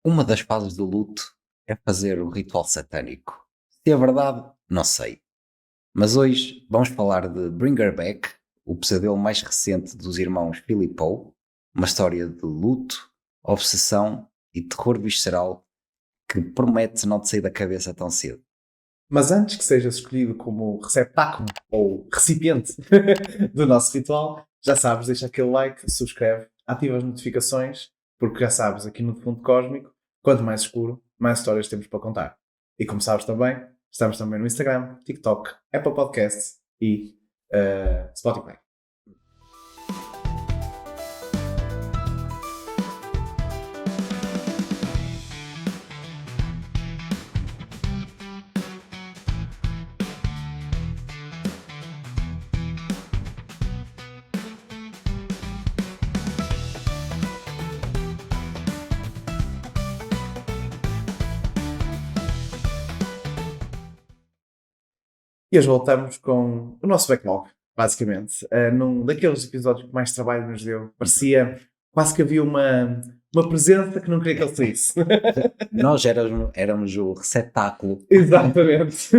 Uma das fases do luto é fazer o ritual satânico. Se é verdade, não sei. Mas hoje vamos falar de Bring Her Back, o pesadelo mais recente dos irmãos Philippou, uma história de luto, obsessão e terror visceral que promete não te sair da cabeça tão cedo. Mas antes que sejas escolhido como receptáculo ou recipiente do nosso ritual, já sabes, deixa aquele like, subscreve, ativa as notificações, porque já sabes, aqui no Fundo Cósmico, quanto mais escuro, mais histórias temos para contar. E como sabes também, estamos também no Instagram, TikTok, Apple Podcasts e Spotify. E hoje voltamos com o nosso backlog, basicamente. Num daqueles episódios que mais trabalho nos deu. Parecia quase que havia uma presença que não queria que ele saísse. Nós éramos o receptáculo. Exatamente.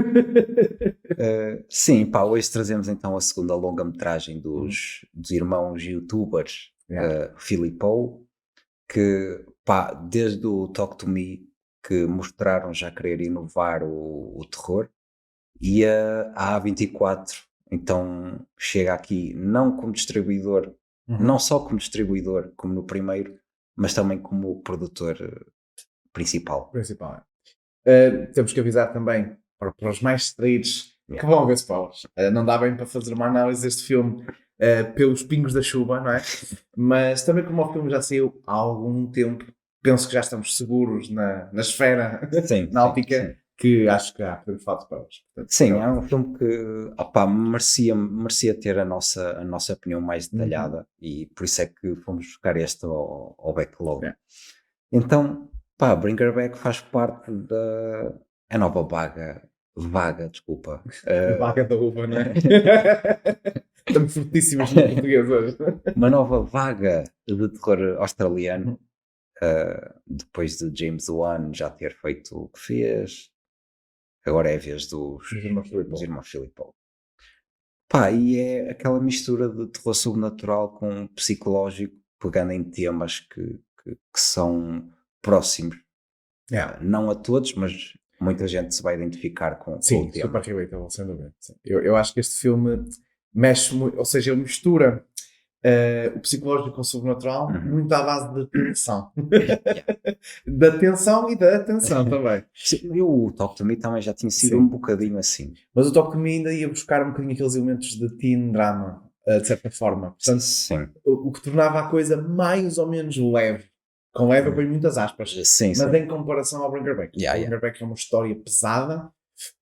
Sim, pá, hoje trazemos então a segunda longa-metragem dos irmãos youtubers Philippou, que pá, desde o Talk to Me, que mostraram já querer inovar o terror, e a A24 então chega aqui não como distribuidor, não só como distribuidor como no primeiro, mas também como produtor principal. Temos que avisar também para os mais distraídos que vão ver spoilers. Não dá bem para fazer uma análise deste filme pelos pingos da chuva, não é? Mas também como o filme já saiu há algum tempo, penso que já estamos seguros na esfera náutica, que acho que já podemos falar de spoilers. Portanto, sim, é um filme que merecia ter a nossa opinião mais detalhada, e por isso é que fomos buscar este ao backlog. Então, pá, Bring Her Back faz parte da nova vaga, desculpa. Vaga da uva, não é? Estamos fortíssimos no português hoje. Uma nova vaga de terror australiano, depois de James Wan já ter feito o que fez. Agora é a vez dos irmãos Philippou. Pá, e é aquela mistura de terror sobrenatural com psicológico, pegando em temas que são próximos. Não a todos, mas muita gente se vai identificar com o tema. Sim, super relatable, sem dúvida. Eu acho que este filme mexe muito, ou seja, ele mistura o psicológico com o sobrenatural muito à base de tensão. Da tensão e da atenção também. Sim, o Talk to Me também já tinha sido um bocadinho assim. Mas o Talk to Me ainda ia buscar um bocadinho aqueles elementos de teen drama, de certa forma. Portanto, o que tornava a coisa mais ou menos leve. Com leve põe muitas aspas. Mas em comparação ao Bring Her Back. Bring Her Back é uma história pesada,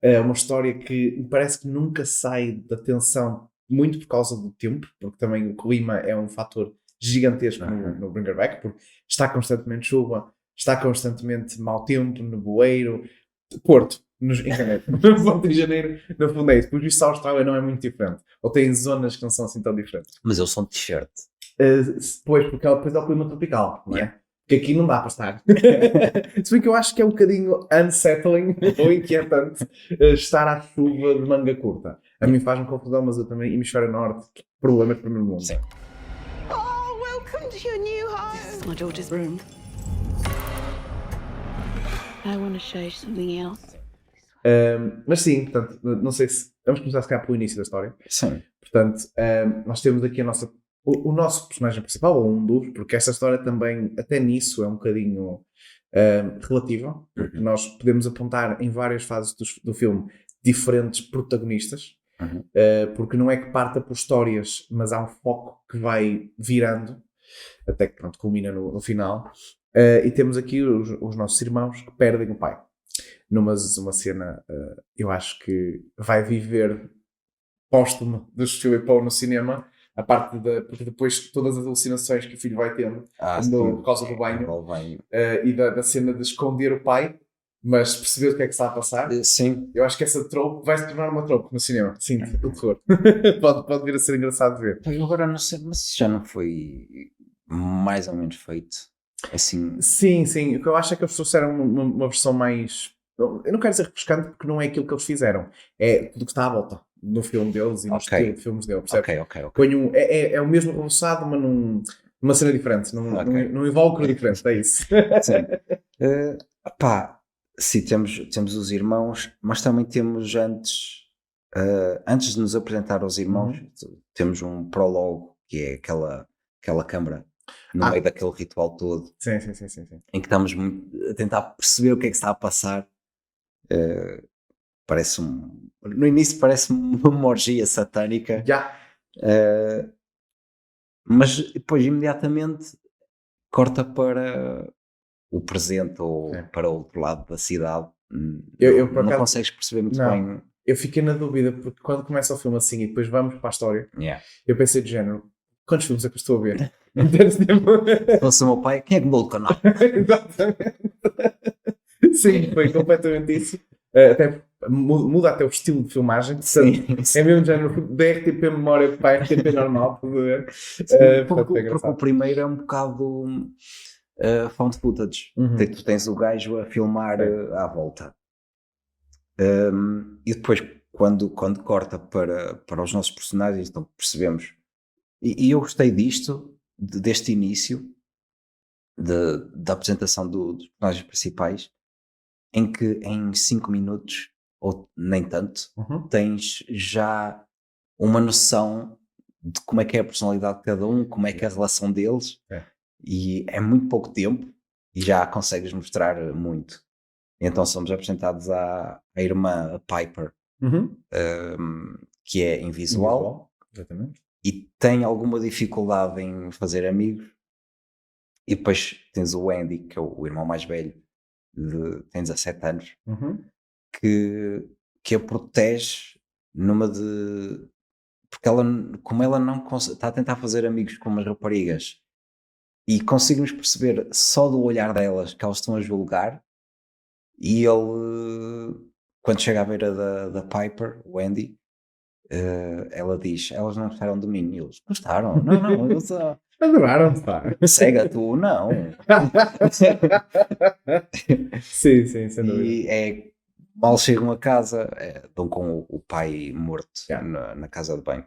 é uma história que me parece que nunca sai da tensão, muito por causa do tempo, porque também o clima é um fator gigantesco no Bring Her Back, porque está constantemente chuva, está constantemente mau tempo, nevoeiro, Porto, no Rio de Janeiro, no fundo é isso. Por isso a Austrália não é muito diferente. Ou tem zonas que não são assim tão diferentes. Mas eles são de t-shirt. Pois, porque depois é o clima tropical, não é? Porque aqui não dá para estar. Se bem que eu acho que é um bocadinho unsettling ou inquietante estar à chuva de manga curta. A mim faz-me confusão, mas eu também, hemisfério norte, problemas para o meu mundo. Sim. Oh, welcome to your new home. This is my daughter's room. I want to show you something else. Mas sim, portanto, não sei se... Vamos começar se calhar pelo início da história. Sim. Portanto, nós temos aqui o nosso personagem principal, ou um dos, porque esta história também, até nisso, é um bocadinho relativa. Nós podemos apontar em várias fases do filme diferentes protagonistas, porque não é que parta por histórias, mas há um foco que vai virando, até que pronto, culmina no final. E temos aqui os nossos irmãos que perdem o pai. Uma cena, eu acho que vai viver póstumo dos Philippou no cinema, porque depois todas as alucinações que o filho vai tendo por causa do banho e da cena de esconder o pai, mas perceber o que é que está a passar. Sim. Eu acho que essa trope vai se tornar uma trope no cinema. Sim, o terror. pode vir a ser engraçado de ver. Eu agora não sei, mas já não foi mais ou menos feito Assim, Sim. O que eu acho é que eles trouxeram uma versão mais... Eu não quero dizer refrescante porque não é aquilo que eles fizeram. É tudo que está à volta no filme deles e no Ok. estilo de filmes deles, percebes? ok. Ponho, é o mesmo rebuçado, mas numa cena diferente. Ok. Num invólucro diferente, é isso. Sim. Pá, sim, temos os irmãos, mas também temos antes de nos apresentar aos irmãos, temos um prólogo, que é aquela câmara no meio daquele ritual todo, Sim. em que estamos a tentar perceber o que é que está a passar. No início parece uma orgia satânica, Já. mas depois imediatamente corta para o presente ou Sim. para outro lado da cidade. Eu, por não acaso, consegues perceber muito não. bem. Eu fiquei na dúvida porque quando começa o filme assim e depois vamos para a história, Yeah. eu pensei de género, quantos filmes é que eu estou a ver? Entendes? Tipo- Se fosse o meu pai, quem é que mudou o canal? Exatamente. Sim, foi completamente isso. Até muda até o estilo de filmagem. Portanto, Sim. é mesmo de género de RTP memória para RTP normal, estás a ver? Portanto, é Porque engraçado. o primeiro é um bocado found footage. Uhum. Tu tens o gajo a filmar Sim. à volta. E depois, quando corta para os nossos personagens, então percebemos. E eu gostei deste início, da apresentação dos personagens principais, em que em 5 minutos, ou nem tanto, Uhum. tens já uma noção de como é que é a personalidade de cada um, como é que é a relação deles, e é muito pouco tempo e já consegues mostrar muito. Então somos apresentados à irmã a Piper, Uhum. que é invisual Exatamente. e tem alguma dificuldade em fazer amigos. E depois tens o Andy, que é o irmão mais velho, tem 17 anos, Uhum. que a protege numa de... Porque como ela não está a tentar fazer amigos com umas raparigas e conseguimos perceber só do olhar delas que elas estão a julgar, e ele, quando chega à beira da Piper, o Andy, ela diz, elas não gostaram de mim. E eles, gostaram? Não, eu só... Adoraram-te, pá. Cega tu, não. Sim, sem dúvida. E mal chegam a casa, dão com o pai morto na casa de banho.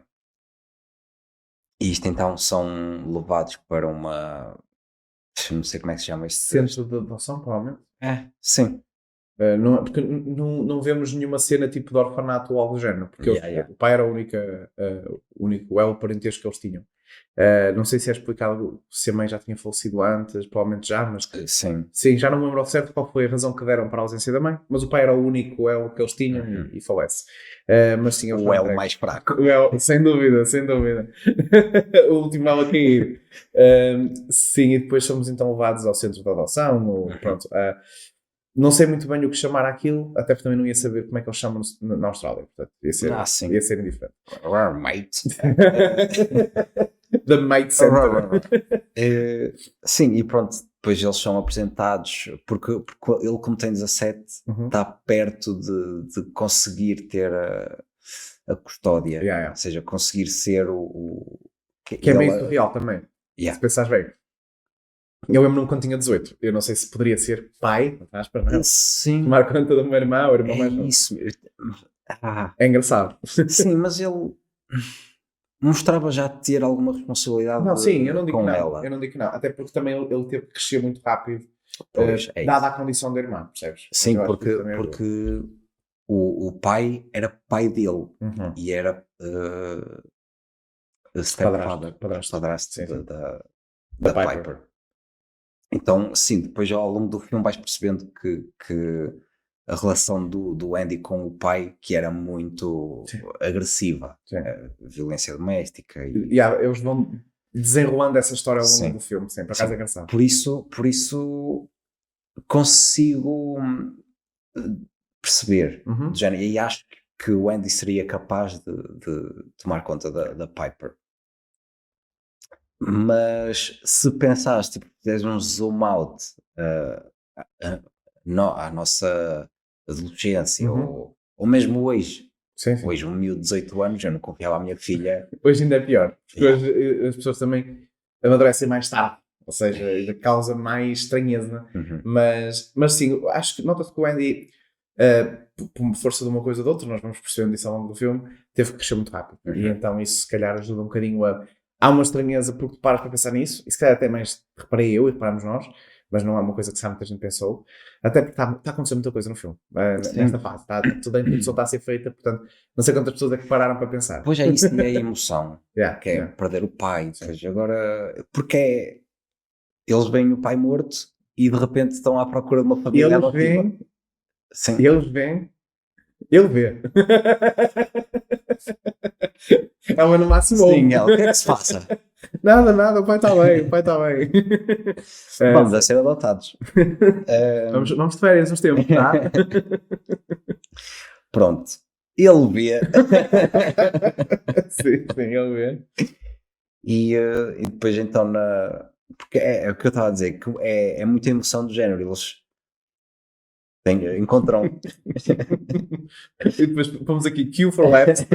E isto então são levados para não sei como é que se chama este Centro de adoção, provavelmente. Sim. Porque não vemos nenhuma cena tipo de orfanato ou algo do género, porque o pai era o único elo parentesco que eles tinham. Não sei se é explicado se a mãe já tinha falecido antes, provavelmente já, mas sim, já não me lembro ao certo qual foi a razão que deram para a ausência da mãe, mas o pai era o único elo que eles tinham e falece. Mas sim, o elo mais fraco. Sem dúvida. O último elo a cair. Sim, e depois somos então levados ao centro de adoção, pronto. Não sei muito bem o que chamar aquilo, até porque também não ia saber como é que eles chamam na Austrália, portanto ia ser indiferente. Mate. The Mate Center. Sim, e pronto, depois eles são apresentados, porque ele, como tem 17, está perto de conseguir ter a custódia, ou seja, conseguir ser o que é meio surreal também, se pensares bem. Eu lembro-me quando tinha 18. Eu não sei se poderia ser pai, sim, tomar conta do meu irmão, o irmão mais novo. Isso. É engraçado. Sim, mas ele mostrava já ter alguma responsabilidade eu não digo com que não. ela. Eu não digo que não. Até porque também ele teve que crescer muito rápido, dada a condição da irmã, percebes? Sim, porque o pai era pai dele e era padrasto da Piper. Então, sim, depois ao longo do filme vais percebendo que a relação do Andy com o pai, que era muito agressiva, violência doméstica. Eles vão desenrolando essa história ao longo do filme, sempre. Por acaso é engraçado. Por isso consigo perceber, e acho que o Andy seria capaz de tomar conta da Piper. Mas se pensares, tipo, fizeres um zoom out à nossa adolescência, ou mesmo hoje, hoje um miúdo de 18 anos, eu não confiava à minha filha. Hoje ainda é pior, porque hoje as pessoas também amadurecem mais tarde, ou seja, ainda causa mais estranheza. Uhum. Mas sim, acho que nota-se que o Andy, por força de uma coisa ou de outra, nós vamos percebendo isso ao longo do filme, teve que crescer muito rápido. Uhum. E então isso se calhar ajuda um bocadinho a... Há uma estranheza porque tu paras para pensar nisso, e se calhar até mais reparei eu e reparamos nós, mas não é uma coisa que sabe muita gente pensou, até porque está a acontecer muita coisa no filme, nesta fase. Toda a introdução está a ser feita, portanto, não sei quantas pessoas é que pararam para pensar. Pois é, isso é a emoção, Yeah, que é yeah. perder o pai. Pois agora, porque eles veem o pai morto e de repente estão à procura de uma família Eles adotiva. veem, Sim. ele vê. É uma no máximo. Sim, o que é que se passa? Nada, o pai está bem, o pai está bem. Vamos a ser adotados. Vamos de férias uns tempos, tá? Pronto. Ele vê. sim, ele vê. E depois então porque é o que eu estava a dizer, que é muita emoção do género. Eles encontram. E depois fomos aqui, Q for left.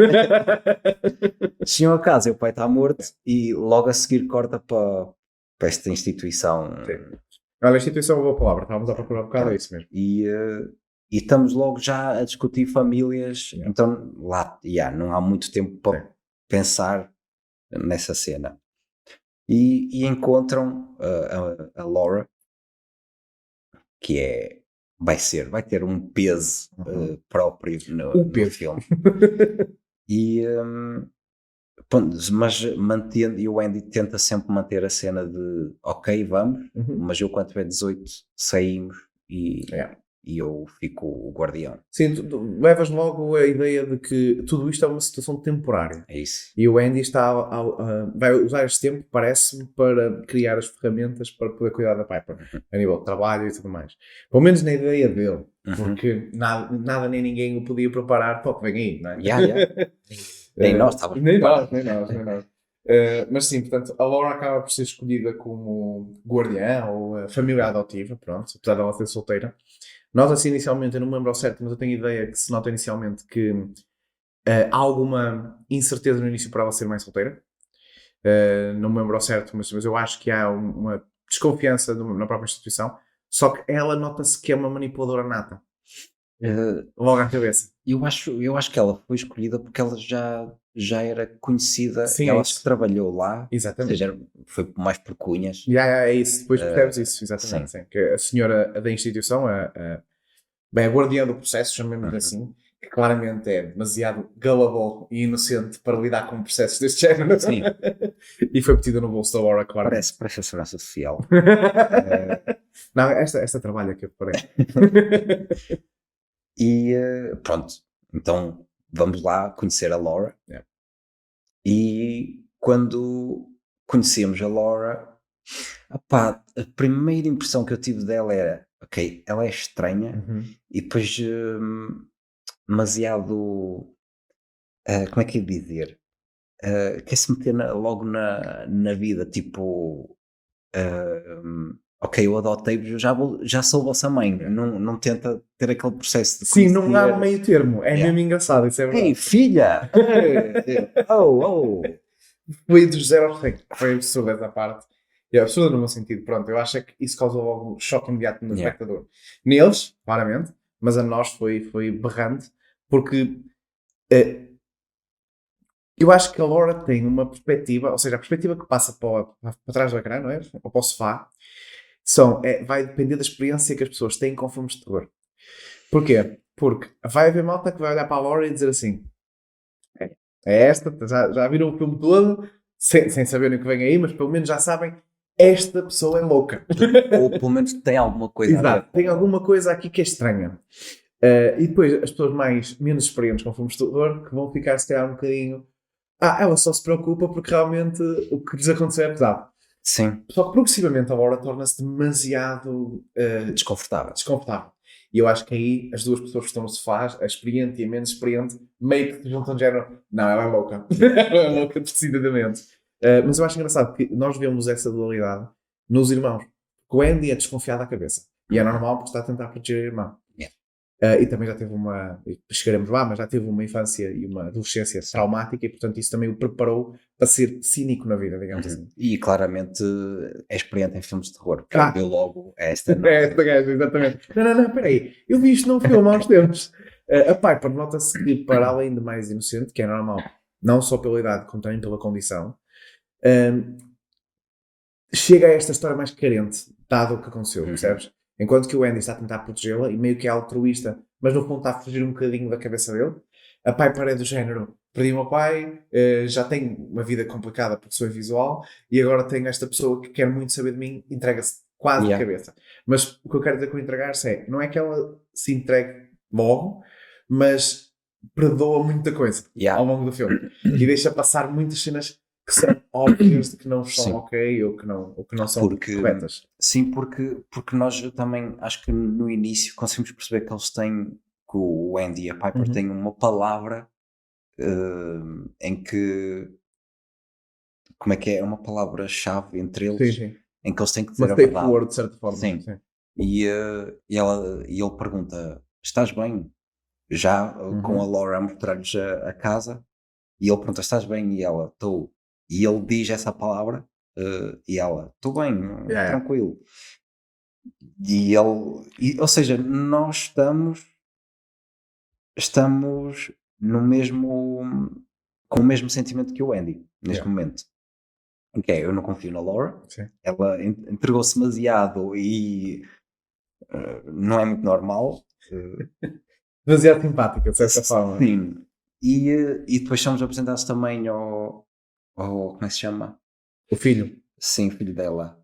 Chegam a casa e o pai está morto e logo a seguir corta para esta instituição. Sim. Olha, a instituição é uma boa palavra, estávamos a procurar um bocado, é isso mesmo. E estamos logo já a discutir famílias, então lá não há muito tempo para Sim. pensar nessa cena. E encontram a Laura, que vai ter um peso próprio no filme. E pronto, mas mantendo, e o Andy tenta sempre manter a cena de ok, vamos, mas eu quando tiver 18 saímos e eu fico o guardião. Sim, tu levas logo a ideia de que tudo isto é uma situação temporária. É isso. E o Andy vai usar este tempo, parece-me, para criar as ferramentas para poder cuidar da Piper, a nível de trabalho e tudo mais. Pelo menos na ideia dele, porque nada nem ninguém o podia preparar para o que vem aí, não é? Nem nós estávamos nem nós. Mas sim, portanto, a Laura acaba por ser escolhida como guardiã ou a família adotiva, pronto, apesar dela ser solteira. Nota-se inicialmente, eu não me lembro ao certo, mas eu tenho a ideia que se nota inicialmente que há alguma incerteza no início para ela ser mãe solteira. Não me lembro ao certo, mas eu acho que há uma desconfiança na própria instituição. Só que ela nota-se que é uma manipuladora nata. Logo à cabeça. Eu acho que ela foi escolhida porque ela já era conhecida. Sim, ela é acho que trabalhou lá. Exatamente. Ou seja, foi mais por cunhas. É isso. Depois percebes isso, exatamente. Sim. Que a senhora da instituição, a guardiã do processo, chamemos assim, que claramente é demasiado gullible e inocente para lidar com processos deste género. Sim. E foi metida no bolso da Laura, claro. Parece a segurança social. Não, esta trabalha que eu parei. E pronto, então vamos lá conhecer a Laura. E quando conhecemos a Laura, a primeira impressão que eu tive dela era ok, ela é estranha e depois demasiado como é que é de dizer? Quer-se meter logo na vida, tipo ok, eu adotei-vos, eu já sou vossa mãe. Não tenta ter aquele processo de sim, não há meio termo. É mesmo engraçado, isso é verdade. Ei, filha! Foi dos 0 ao 100. Foi absurdo essa parte. É absurdo no meu sentido. Pronto, eu acho que isso causou logo um choque imediato no espectador. Neles, claramente, mas a nós foi berrante, porque eu acho que a Laura tem uma perspectiva, ou seja, a perspectiva que passa para trás do ecrã, não é? Ou para o sofá, vai depender da experiência que as pessoas têm com filmes de terror. Porquê? Porque vai haver malta que vai olhar para a Laura e dizer assim: é esta, já viram o filme todo, sem saberem o que vem aí, mas pelo menos já sabem, esta pessoa é louca. Ou pelo menos tem alguma coisa. Exato, tem alguma coisa aqui que é estranha. E depois as pessoas menos experientes com filmes de terror que vão ficar se calhar um bocadinho. Ela só se preocupa porque realmente o que lhes aconteceu é pesado. Sim. Só que progressivamente a Laura torna-se demasiado desconfortável. E eu acho que aí as duas pessoas que estão no sofá, a experiente e a menos experiente, meio que se juntam de género. Não, ela é louca. Ela é louca, decididamente. Mas eu acho engraçado que nós vemos essa dualidade nos irmãos. O Andy é desconfiado à cabeça. E é normal porque está a tentar proteger o irmão. E também já teve chegaremos lá, mas já teve uma infância e uma adolescência traumática e, portanto, isso também o preparou para ser cínico na vida, digamos assim. E claramente é experiente em filmes de terror, porque Ah. viu logo esta. Não. É esta gaja, exatamente. Não, peraí. Eu vi isto num filme há uns tempos. A Piper nota-se que, para além de mais inocente, que é normal, não só pela idade, como também pela condição, chega a esta história mais carente, dado o que aconteceu, percebes? Enquanto que o Andy está a tentar protegê-la e meio que é altruísta, mas no fundo está a fugir um bocadinho da cabeça dele. A Piper é do género: perdi o meu pai, já tenho uma vida complicada porque sou visual e agora tenho esta pessoa que quer muito saber de mim, entrega-se quase de cabeça. Mas o que eu quero dizer com entregar-se é, não é que ela se entregue logo, mas perdoa muita coisa ao longo do filme e deixa passar muitas cenas que são óbvias de que não são ok ou que não são corretas. Sim, porque nós também acho que no início conseguimos perceber que eles têm, que o Andy e a Piper têm uma palavra em que, como é que é? Uma palavra-chave entre eles, em que eles têm que dizer a verdade. Word, de certa forma. Sim. E ele pergunta: estás bem? Já com a Laura a mostrar-lhes a casa, e ele pergunta: estás bem? E ela: estou. E ele diz essa palavra e ela: estou bem, tranquilo. E ele, ou seja, nós estamos no mesmo, com o mesmo sentimento que o Andy neste momento. Eu não confio na Laura. Ela entregou-se demasiado e não é muito normal. Demasiado simpática, de certa forma. Sim. E depois somos apresentados também ao como é que se chama? O filho. Sim, filho dela.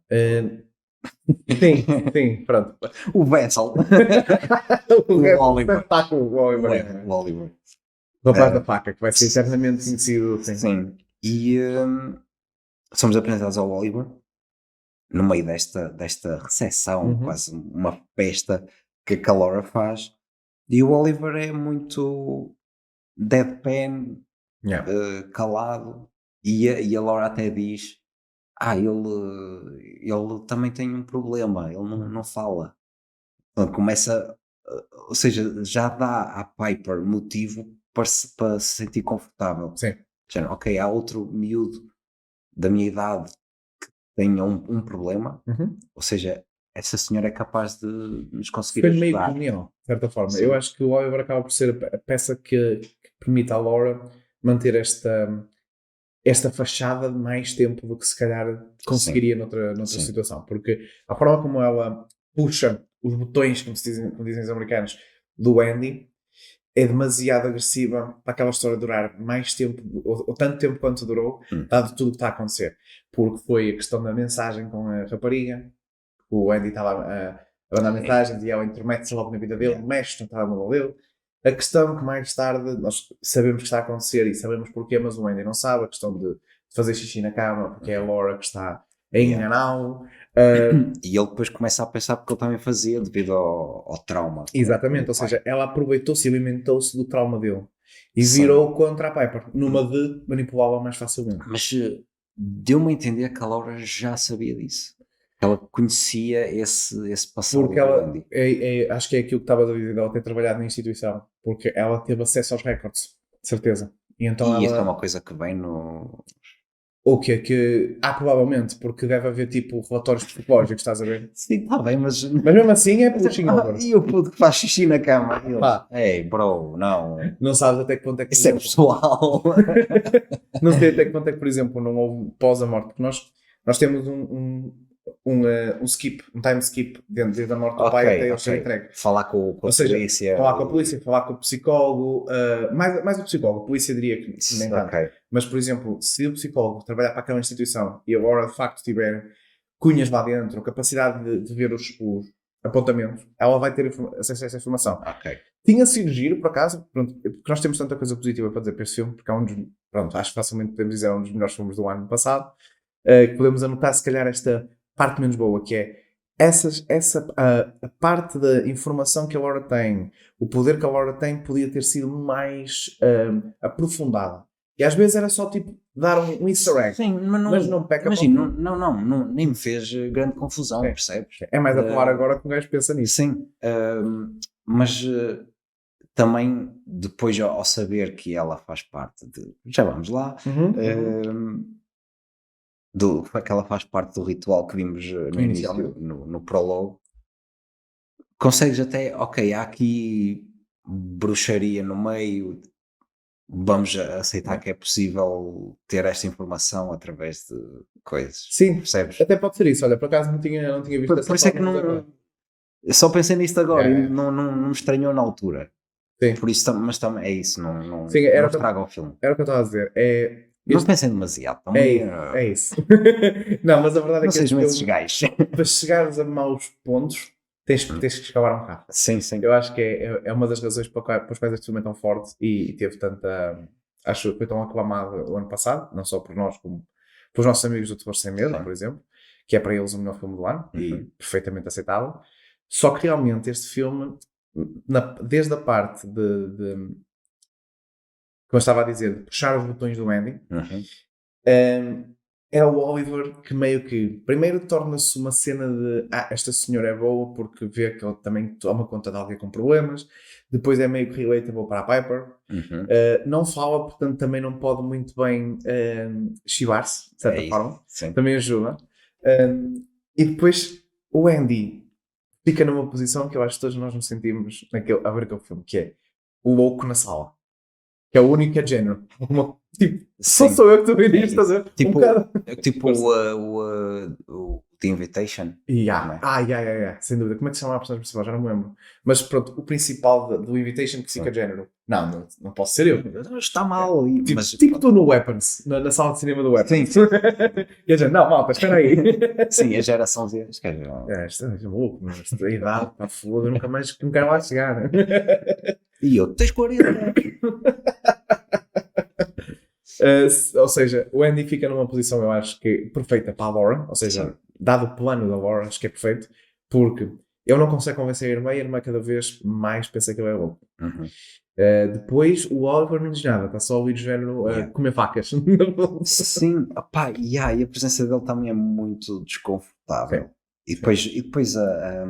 Sim, pronto. O Vessel. o Oliver. O Oliver. O rapaz da faca, que vai ser eternamente conhecido. Sim. E somos apresentados ao Oliver no meio desta recessão, quase uma festa que a Laura faz. E o Oliver é muito deadpan, calado. E a Laura até diz: ele também tem um problema, ele não fala. Então começa, ou seja, já dá à Piper motivo para se sentir confortável. Sim. Já, ok, há outro miúdo da minha idade que tenha um problema, ou seja, essa senhora é capaz de nos conseguir ajudar. Foi meio genial, de certa forma. Sim. Eu acho que o Oliver acaba por ser a peça que permite à Laura manter esta fachada de mais tempo do que se calhar conseguiria noutra situação. Porque a forma como ela puxa os botões, como dizem os americanos, do Andy, é demasiado agressiva para aquela história durar mais tempo, ou tanto tempo quanto durou, dado tudo o que está a acontecer. Porque foi a questão da mensagem com a rapariga, o Andy estava a mandar mensagens e ela intermete-se logo na vida dele, mexe no telemóvel dele. A questão que mais tarde nós sabemos que está a acontecer e sabemos porquê, mas o Andy não sabe, a questão de fazer xixi na cama, porque é a Laura que está a enganá-lo. E ele depois começa a pensar porque ele também fazia devido ao trauma. Exatamente, ou seja, ela aproveitou-se e alimentou-se do trauma dele e virou contra a Piper, numa de manipulá-la mais facilmente. Mas deu-me a entender que a Laura já sabia disso. Ela conhecia esse passado. Porque ela, acho que é aquilo que estava a dizer, ela ter trabalhado na instituição, porque ela teve acesso aos recordes, de certeza. E então isso é uma coisa que vem no... O que provavelmente, porque deve haver tipo relatórios psicológicos, estás a ver? Sim, está bem, mas mesmo assim é pushing over. E o puto que faz xixi na cama? Ei, bro, não sabes até que ponto é que... Isso é pessoal. Não sei até que ponto é que, por exemplo, não houve pós a morte, porque nós temos um skip, um time skip desde a morte do pai até ele ser entregue. Falar com a polícia. Falar com a polícia, falar com o psicólogo, mais o psicólogo, a polícia diria que nem tanto. Mas, por exemplo, se o psicólogo trabalhar para aquela instituição e agora de facto tiver cunhas lá dentro, capacidade de ver os apontamentos, ela vai ter acesso a essa informação. Tinha sido giro, por acaso, pronto, porque nós temos tanta coisa positiva para dizer para este filme, porque é acho que facilmente podemos dizer, é um dos melhores filmes do ano passado, que podemos anotar se calhar esta parte menos boa, que é a parte da informação que a Laura tem, o poder que a Laura tem podia ter sido mais aprofundada. E às vezes era só tipo dar um easter egg. Sim, mas não peca. Imagina, não, nem me fez grande confusão, percebes? É mais a falar agora que um gajo pensa nisso. Sim, mas também depois ao saber que ela faz parte de, já vamos lá, que ela faz parte do ritual que vimos no início, Inicialmente. no prólogo, consegues até, ok, há aqui bruxaria no meio, vamos aceitar que é possível ter esta informação através de coisas. Sim, Percebes? até pode ser isso. Olha, por acaso não tinha visto Por dessa isso é que forma, mas não. agora. Eu só pensei nisto agora É. e não me estranhou na altura. Sim. Por isso, mas também é isso, não Sim, era não o que eu- estraga o filme. Era o que eu estava a dizer. Não pensem demasiado, também. É isso. Não, mas a verdade Não é que sejam este esses filme, gajos. para chegares a maus pontos, tens que escavar um bocado. Sim, sim. Eu acho que é uma das razões pelas quais este filme é tão forte e teve tanta. Acho que foi tão aclamado o ano passado, não só por nós, como pelos nossos amigos do Terror Sem Medo, Sim. por exemplo, que é para eles o melhor filme do ano e Uhum. perfeitamente aceitável. Só que realmente este filme, desde a parte como eu estava a dizer, de puxar os botões do Andy, Uhum. é o Oliver que meio que primeiro torna-se uma cena de esta senhora é boa porque vê que ele também toma conta de alguém com problemas, depois é meio que relatable para a Piper, Uhum. não fala, portanto também não pode muito bem chivar-se, de certa É isso, forma, sim. também ajuda. E depois o Andy fica numa posição que eu acho que todos nós nos sentimos a ver aquele filme, que é o louco na sala. Que é o único que é género. Tipo, só Sim. sou eu que estou a ver É isto, estás a ver? Tipo, bocado. tipo Força. o The Invitation. Yeah. Não é? Sem dúvida. Como é que se chama a personagem principal? Já não me lembro. Mas pronto, o principal do Invitation que fica Sim. género. Não posso ser eu. Está mal. Mas, Tipo tu no Weapons, na sala de cinema do Weapons. Sim. E a gente, não, malta, espera aí. sim, a geração Z. Isto Isto é maluco, mas esta idade está foda, eu nunca mais não quero lá chegar. E eu, tens 40. Ou seja, o Andy fica numa posição, eu acho que perfeita para a Laura, ou seja, Sim. dado o plano da Laura, acho que é perfeito, porque ele não consegue convencer a irmã cada vez mais pensa que ele é louco. Uhum. Depois o Oliver não diz nada, está só a ouvir o género Yeah. comer facas. Sim, opá, e a presença dele também é muito desconfortável. Sim. E depois A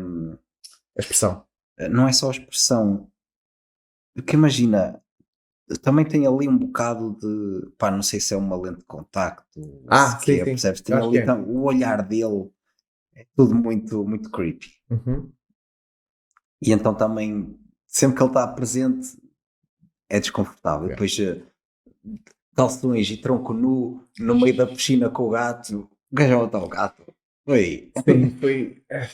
expressão. não é só a expressão, porque imagina, também tem ali um bocado de, pá, não sei se é uma lente de contacto, Sim. percebes? Tem Acho ali que é. o olhar dele, é tudo muito, muito creepy. Uhum. E então também, sempre que ele está presente, é desconfortável. Yeah. E depois calções e tronco nu no meio da piscina com o gato, o gajo vai matar o gato. Oi. Sim, foi. É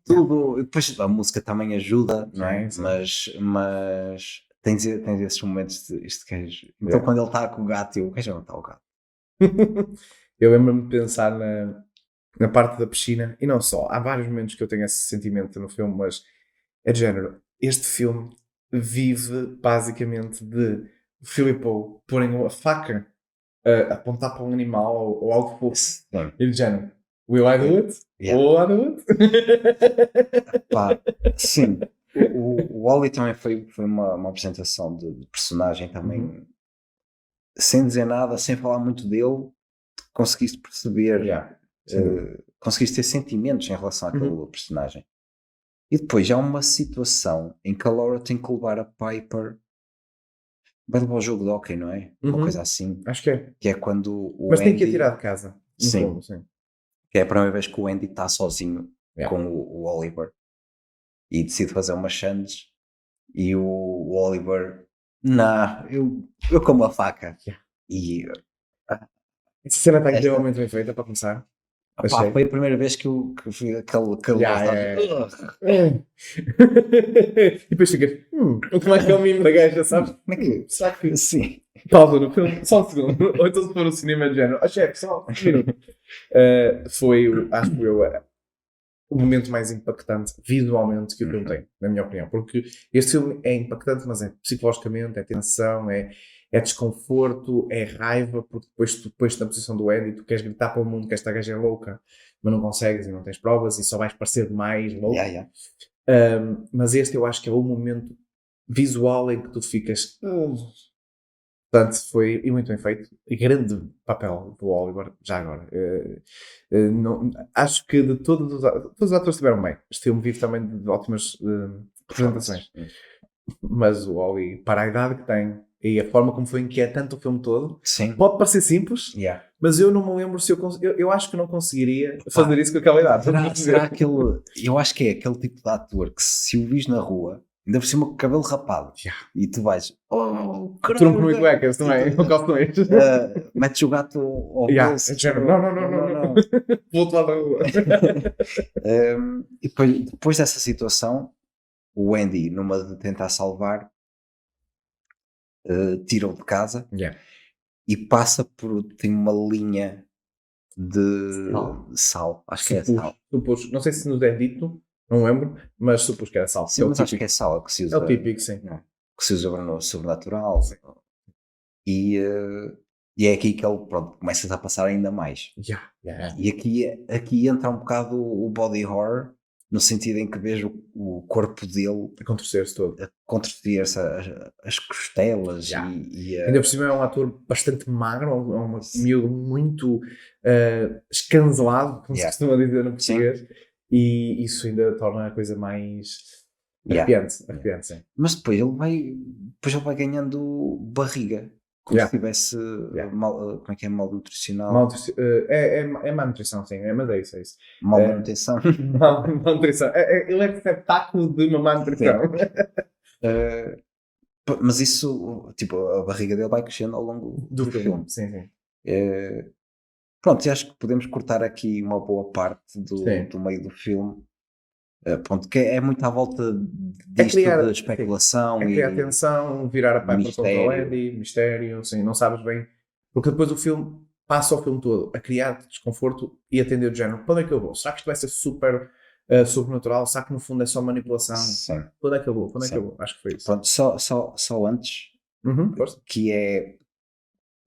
tudo. Depois a música também ajuda, não é? Sim. Mas tens esses momentos de este gajo. Então Yeah. quando ele está com o gato, o gajo vai matar o gato. Eu lembro-me de pensar na parte da piscina, e não só, há vários momentos que eu tenho esse sentimento no filme, mas é de género, este filme vive basicamente de Filippo porem a faca a apontar para um animal ou algo fofo, Sim. e de género, will I do it? Yeah. Will I do it? Pá, sim. O Wall-E também foi uma apresentação de personagem também, sem dizer nada, sem falar muito dele, conseguiste perceber, Yeah. conseguiste ter sentimentos em relação àquele personagem. E depois há uma situação em que a Laura tem que levar a Piper, vai levar o jogo de hóquei, não é? Uma coisa assim, Acho que é. que é quando o Mas Andy, tem que ir tirar de casa. no Sim. fundo, sim. que é a primeira vez que o Andy está sozinho Yeah. com o Oliver e decide fazer umas chandes e o Oliver, eu como a faca. Yeah. E Essa cena está Esta- incrivelmente bem feita, para começar. opá, Achei. foi a primeira vez que eu vi aquele Yeah. Ugh. E depois ficas, como é que é o mimo da gaja, sabes? Como é que Será que sim, pausa no filme? Só um segundo. Ou então se for no cinema de género, chefe, só um minuto. Foi, acho eu, o momento mais impactante visualmente que o filme tem, na minha opinião. Porque este filme é impactante, mas é psicologicamente, é tensão, é desconforto, é raiva, porque depois na posição do Andy, tu queres gritar para o mundo que esta gaja é louca, mas não consegues e não tens provas e só vais parecer mais louco. Yeah. Mas este eu acho que é o momento visual em que tu ficas. Portanto, foi muito bem feito. E grande papel do Oliver, já agora. Acho que de todos os atores estiveram bem. Este filme vive também de ótimas representações. Mas o Oli, para a idade que tem e a forma como foi inquietante o filme todo, Sim. pode parecer simples, Yeah. mas eu não me lembro se eu acho que não conseguiria fazer isso com aquela idade. Será aquele. Eu acho que é aquele tipo de ator que se o vis na rua, ainda por cima com o cabelo rapado, Yeah. e tu vais. Oh, Trunco no cuecas também, não gosto muito. Metes o gato ao Yeah, bolso. é género, não. Vou outro lado da rua. E depois dessa situação, o Andy, numa de tentar salvar, tira-o de casa Yeah. e passa por. Tem uma linha de sal. Acho que é sal. Supus, não sei se nos é dito, não lembro, mas supus que era sal. Sim, mas acho que é sal que se usa. É o típico, sim. Que se usa no sobrenatural. E é aqui que ele começa a passar ainda mais. Yeah. E aqui entra um bocado o body horror, no sentido em que vejo o corpo dele A contorcer-se todo. a contorcer-se as costelas Ainda por cima é um ator bastante magro, é um miúdo muito escanzelado, como se costuma dizer no português, e isso ainda torna a coisa mais arrepiante, sim. Mas depois ele vai ganhando barriga, como se tivesse mal, como é que é, malnutricional. É má nutrição, sim, mas é isso. Malnutrição. Malnutrição. Ele é receptáculo de uma má nutrição. Mas isso, tipo, a barriga dele vai crescendo ao longo do filme. Sim. Pronto, e acho que podemos cortar aqui uma boa parte do meio do filme. Pronto, que é muito à volta disto da especulação. É criar tensão, virar a Piper contra o Andy, mistério, sim, não sabes bem. Porque depois o filme passa o filme todo a criar desconforto e atender o género. Para onde é que eu vou? Será que isto vai ser super sobrenatural? Será que no fundo é só manipulação? Sim. Para onde é que eu vou? Acho que foi isso. Pronto, só antes, que é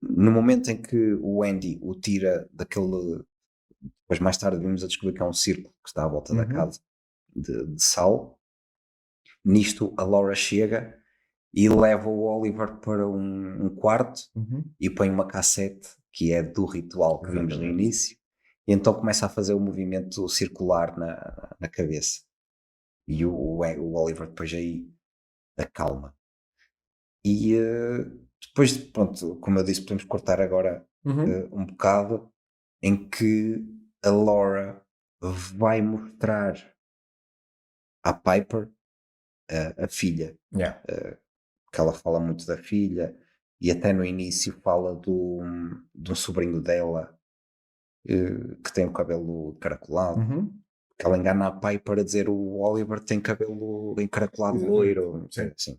no momento em que o Andy o tira daquele. Depois mais tarde vimos a descobrir que é um círculo que está à volta da casa de sal. Nisto a Laura chega e leva o Oliver para um quarto e põe uma cassete que é do ritual que vimos no início, e então começa a fazer o movimento circular na cabeça, e o Oliver depois aí acalma. E depois, pronto, como eu disse, podemos cortar agora um bocado em que a Laura vai mostrar à Piper a filha, que ela fala muito da filha, e até no início fala de um sobrinho dela que tem o cabelo encaracolado, que ela engana a Piper a dizer o Oliver tem cabelo encaracolado loiro, assim.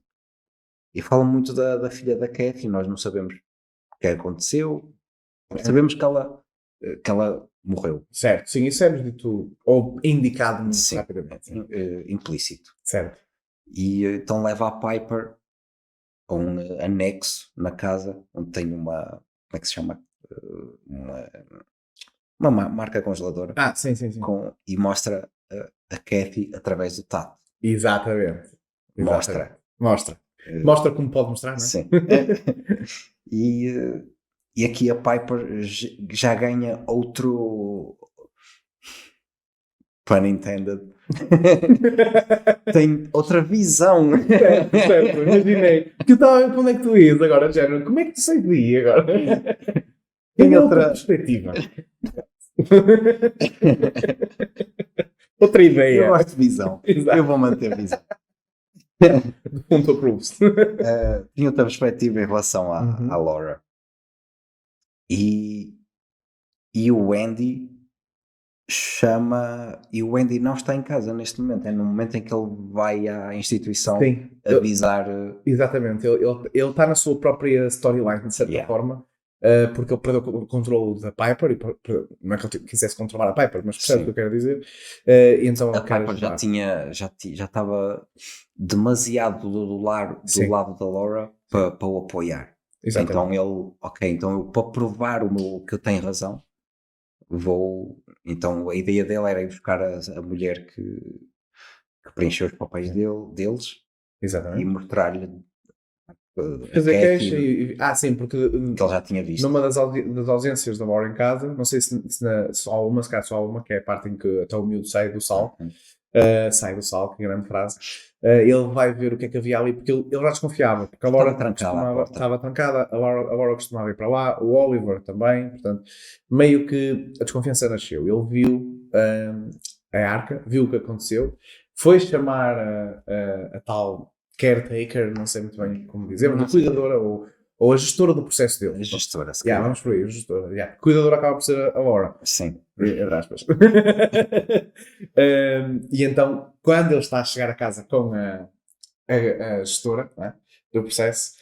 E fala muito da filha da Kathy. Nós não sabemos o que aconteceu, sabemos que ela morreu. Certo, sim, isso é dito ou indicado muito rapidamente. Implícito. Certo. E então leva a Piper a um anexo na casa onde tem uma, como é que se chama? Uma marca congeladora. Sim. E mostra a Kathy através do tato. Exatamente. Mostra como pode mostrar, não é? Sim. E aqui a Piper já ganha outro, pun intended, tem outra visão. Certo, imaginei. Que eu estava a ver para onde é que tu ias agora, género. Como é que tu sei de ir agora? Tem outra perspectiva. Outra ideia. Eu gosto de visão. Exato. Eu vou manter a visão. Ponto approves. Tinha outra perspectiva em relação à Laura. E o Andy chama. E o Andy não está em casa neste momento. É no momento em que ele vai à instituição avisar. Exatamente. Ele está na sua própria storyline, de certa forma. Porque ele perdeu o controle da Piper, não é que ele quisesse controlar a Piper, mas percebe o que eu quero dizer. Então a Piper já estava demasiado do lado da Laura para o apoiar. Exatamente. Então eu para provar que eu tenho razão, então a ideia dele era ir buscar a mulher que preencheu os papéis deles. Exatamente. E mostrar-lhe fazer queixa sim, porque que ele já tinha visto. Numa das ausências da Laura em casa, não sei se só há uma, que é a parte em que até o miúdo sai do sal, sai do sol, que grande frase. Ele vai ver o que é que havia ali, porque ele já desconfiava, porque a Laura Estava trancada a porta. estava trancada, a Laura costumava ir para lá, o Oliver também, portanto, meio que a desconfiança nasceu. Ele viu a arca, viu o que aconteceu, foi chamar a tal caretaker, não sei muito bem como dizer, mas a cuidadora ou a gestora do processo dele. A gestora, se Yeah, calhar. vamos por aí, a gestora. Yeah. Cuidadora acaba por ser a Laura. Sim. Entre aspas. E então, quando ele está a chegar a casa com a gestora, não é, do processo,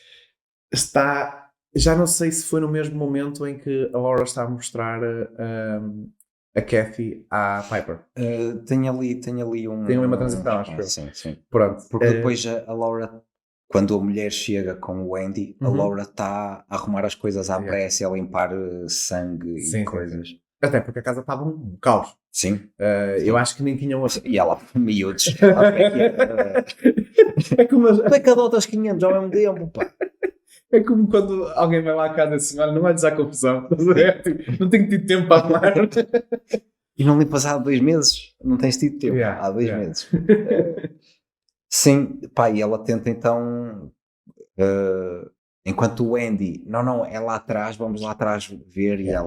está. Já não sei se foi no mesmo momento em que a Laura está a mostrar a Kathy à Piper. Tem ali um. Tem ali uma transição, acho eu. Sim, sim. Pronto. Porque depois a Laura, quando a mulher chega com o Andy, a Laura está a arrumar as coisas à pressa, a limpar sangue Sim, e coisas. Até porque a casa estava um caos. Sim. Eu acho que nem tinham. E ela, miúdos. É como Como é que adotas 500 ao mesmo tempo, pá? É como quando alguém vai lá à casa assim, olha, não vai dizer confusão, estás a ver? Tipo, não tenho tido tempo para arrumar. E não limpas há 2 meses? Não tens tido tempo? Yeah, Há 2 yeah. meses. Sim, pá, e ela tenta então, enquanto o Andy, não, é lá atrás, vamos lá atrás ver, e a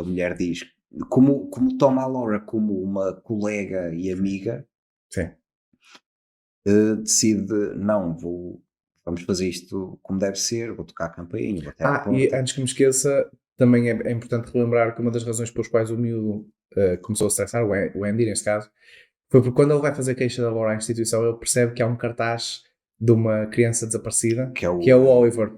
mulher diz, como toma a Laura como uma colega e amiga, Sim. decide, não, vamos fazer isto como deve ser, vou tocar a campainha, vou até à porta. E antes que me esqueça, também é importante relembrar que uma das razões pelas quais o miúdo começou a estressar, o Andy neste caso, foi porque quando ele vai fazer queixa da Laura à instituição, ele percebe que há um cartaz de uma criança desaparecida, que é o Oliver.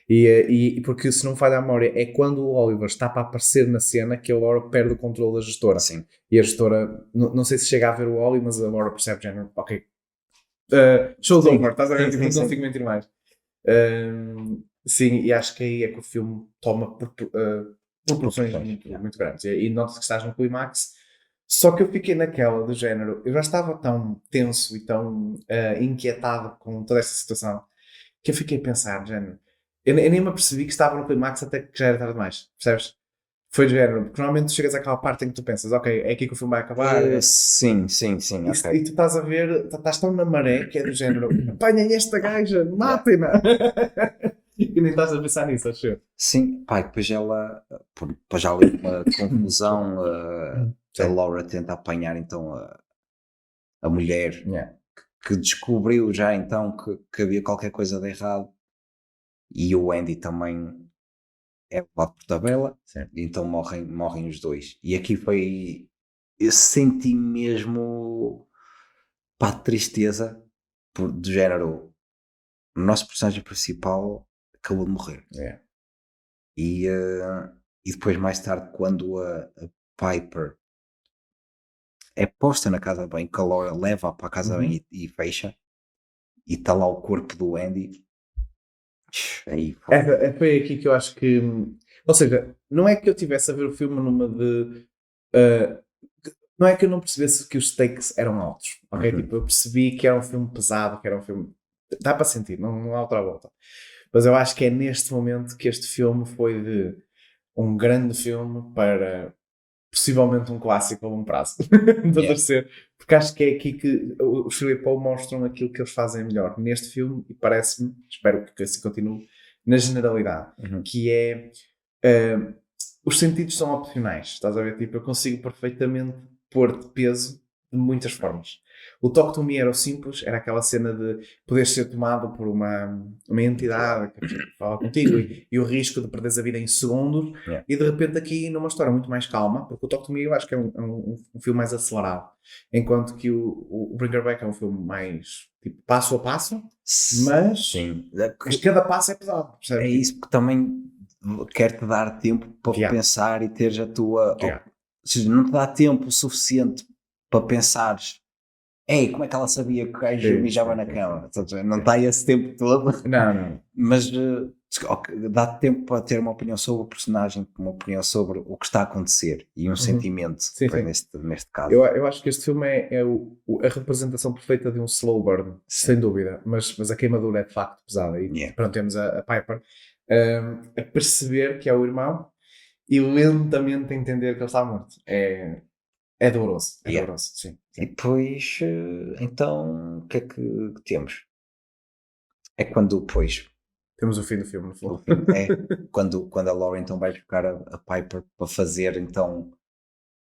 E porque, se não me falha a memória, é quando o Oliver está para aparecer na cena que a Laura perde o controle da gestora. Sim. E a gestora, não sei se chega a ver o Oli, mas a Laura percebe, género, ok, show's over, estás a ver? Tipo, não consigo mentir mais. Sim, e acho que aí é que o filme toma proporções muito grandes. E nota-se que estás no clímax. Só que eu fiquei naquela do género, eu já estava tão tenso e tão inquietado com toda esta situação que eu fiquei a pensar, género, eu nem me apercebi que estava no clímax até que já era tarde demais, percebes? Foi do género, porque normalmente tu chegas àquela parte em que tu pensas, ok, é aqui que o filme vai acabar. Sim, okay. E tu estás a ver, estás tão na maré que é do género, apanhem esta gaja, matem-na! E nem estás a pensar nisso, acho eu. Sim, pá, depois já ali uma confusão, a Laura tenta apanhar então a mulher que descobriu já então que havia qualquer coisa de errado, e o Andy também é levado por tabela, e então morrem os dois. E aqui eu senti mesmo, pá, tristeza do género, o nosso personagem principal acabou de morrer. E depois, mais tarde, quando a Piper é posta na casa de banho, que a Laura leva para a casa de banho e fecha, e está lá o corpo do Andy. Aí, foi aqui que eu acho que, ou seja, não é que eu estivesse a ver o filme numa de não é que eu não percebesse que os stakes eram altos, ok? Tipo, eu percebi que era um filme pesado, que era um filme, dá para sentir, não há outra volta. Mas eu acho que é neste momento que este filme foi de um grande filme para possivelmente um clássico a longo prazo. Porque acho que é aqui que os Philip Paul mostram aquilo que eles fazem melhor neste filme, e parece-me, espero que assim continue, na generalidade, que é os sentidos são opcionais, estás a ver? Tipo, eu consigo perfeitamente pôr de peso de muitas formas. O Talk to Me era o simples, era aquela cena de poder ser tomado por uma entidade que fala contigo e o risco de perderes a vida em segundos, e de repente aqui numa história muito mais calma, porque o Talk to Me eu acho que é um filme mais acelerado, enquanto que o Bring Her Back é um filme mais tipo passo a passo, mas cada passo é pesado, percebes? É isso, porque também quer-te dar tempo para pensar e teres a tua... Ou seja, não te dá tempo suficiente para pensares, ei, como é que ela sabia que o gajo mijava na cama? Não está esse tempo todo. Não. Mas dá-te tempo para ter uma opinião sobre o personagem, uma opinião sobre o que está a acontecer e um sentimento, neste caso. Eu acho que este filme é a representação perfeita de um slow burn, sem dúvida, mas a queimadura é de facto pesada. E pronto, temos a Piper a perceber que é o irmão e lentamente a entender que ele está morto. É doloroso, Yeah. doloroso, sim. E depois, então, o que é que temos? É quando depois, Temos o fim do filme, no fundo. quando a Laura então vai buscar a Piper para fazer então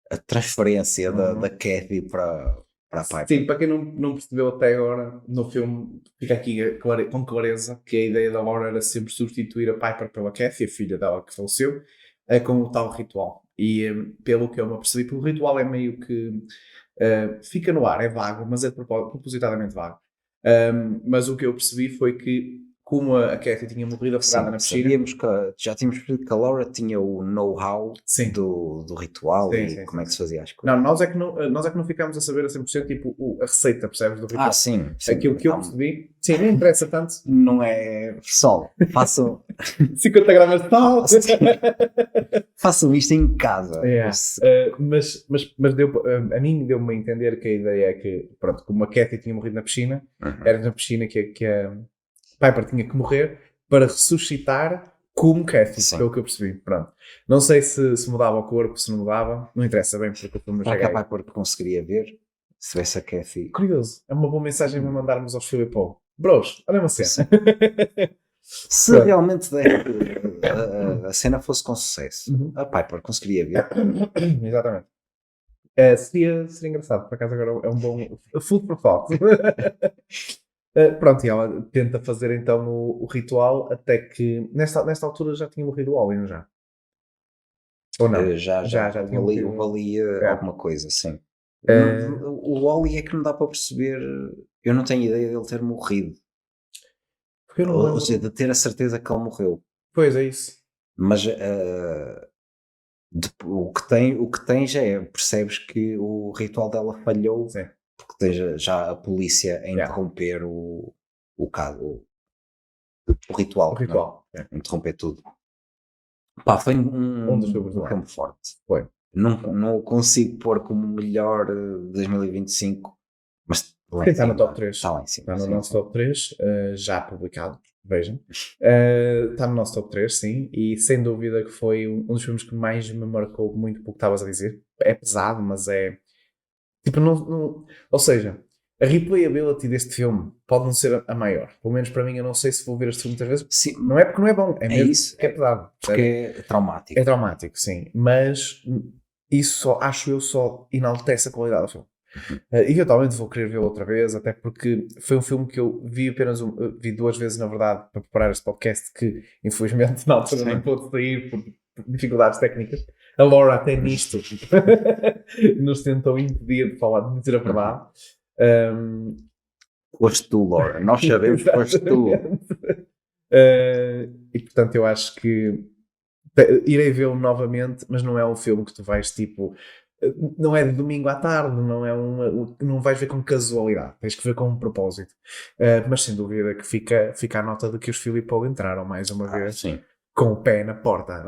a transferência da Kathy para a Piper. Sim, para quem não percebeu até agora, no filme fica aqui com clareza que a ideia da Laura era sempre substituir a Piper pela Kathy, a filha dela que faleceu, com o tal ritual. E pelo que eu me apercebi, porque o ritual é meio que fica no ar, é vago, mas é propositadamente vago. Mas o que eu percebi foi que, como a Kathy tinha morrido afogada na piscina. Sabíamos já tínhamos percebido que a Laura tinha o know-how do ritual como é que se fazia as coisas. Não, nós é que não ficámos a saber a 100% tipo, a receita, percebes, do ritual. Sim. Aquilo que eu percebi, sim, não interessa tanto. Não é pessoal, façam 50 gramas de sal. façam isto em casa. Mas a mim deu-me a entender que a ideia é que, pronto, como a Kathy tinha morrido na piscina, era na piscina que a Piper tinha que morrer para ressuscitar como Kathy, pelo que eu percebi. Pronto. Não sei se mudava o corpo, se não mudava, não interessa bem porque o filme Será que a Piper conseguiria ver se tivesse a Kathy? Curioso, é uma boa mensagem para mandarmos aos Philip Paul. Bros, olha uma cena. Se realmente a cena fosse com sucesso, a Piper conseguiria ver. Exatamente. Seria engraçado, por acaso agora é um bom food for thought. Pronto, e ela tenta fazer então o ritual até que nesta altura já tinha morrido o Ollie, não já? Ou não? Já tinha morrido. valia alguma coisa, sim. O Ollie é que não dá para perceber. Eu não tenho ideia dele ter morrido. Porque eu não lembro. Ou seja, de ter a certeza que ele morreu. Pois é isso. Mas o que tem já é, percebes que o ritual dela falhou. Sim. Porque tem já a polícia a interromper o ritual. O ritual. Interromper tudo. Pá, foi um dos filmes do filme forte. Foi. Não consigo pôr como melhor de 2025, mas está no top 3. Está lá em cima. Está no nosso top 3, já publicado. Vejam. Está no nosso top 3, sim. E sem dúvida que foi um dos filmes que mais me marcou muito pelo que estavas a dizer. É pesado, mas é... Tipo, não... Ou seja, a replayability deste filme pode não ser a maior. Pelo menos para mim, eu não sei se vou ver este filme muitas vezes. Sim. Não é porque não é bom, é mesmo isso, que é pesado. Porque é traumático. É traumático, sim. Mas isso só enaltece a qualidade do filme. Eventualmente vou querer vê-lo outra vez, até porque foi um filme que eu vi vi 2 vezes, na verdade, para preparar este podcast, que infelizmente na altura não pôde sair por dificuldades técnicas. A Laura até nisto nos tentou impedir de falar, de dizer a verdade. Foste tu, Laura. Nós sabemos que foste tu. E portanto eu acho que irei vê-lo novamente, mas não é um filme que tu vais tipo... Não é de domingo à tarde, não vais ver com casualidade, tens que ver com um propósito. Mas sem dúvida que fica a nota de que os Philip Paul entraram mais uma vez com o pé na porta.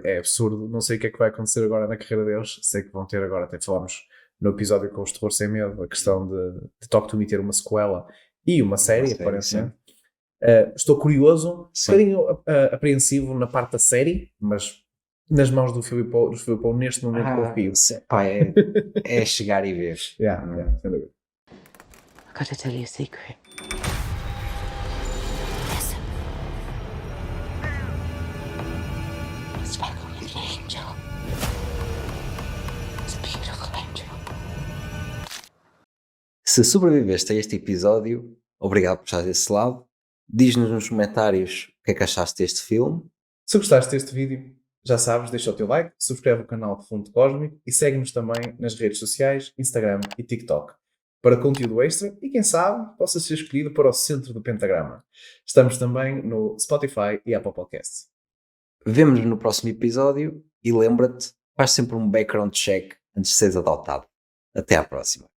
É absurdo, não sei o que é que vai acontecer agora na carreira deles. Sei que vão ter agora, até falámos no episódio com os Terror Sem Medo, a questão de Talk to Me ter uma sequela e uma série, aparentemente. Estou curioso, um bocadinho apreensivo na parte da série, mas nas mãos do Philip Paul neste momento confio. Pá, é chegar e ver. Sem dúvida. I've got to tell you a secret. Listen. It's like a little angel. It's a beautiful angel. Se sobreviveste a este episódio, obrigado por estar desse lado. Diz-nos nos comentários o que é que achaste deste filme. Se gostaste deste vídeo, já sabes, deixa o teu like, subscreve o canal Fundo Cósmico e segue-nos também nas redes sociais, Instagram e TikTok, para conteúdo extra e, quem sabe, possa ser escolhido para o centro do pentagrama. Estamos também no Spotify e Apple Podcasts. Vemo-nos no próximo episódio e lembra-te, faz sempre um background check antes de seres adotado. Até à próxima.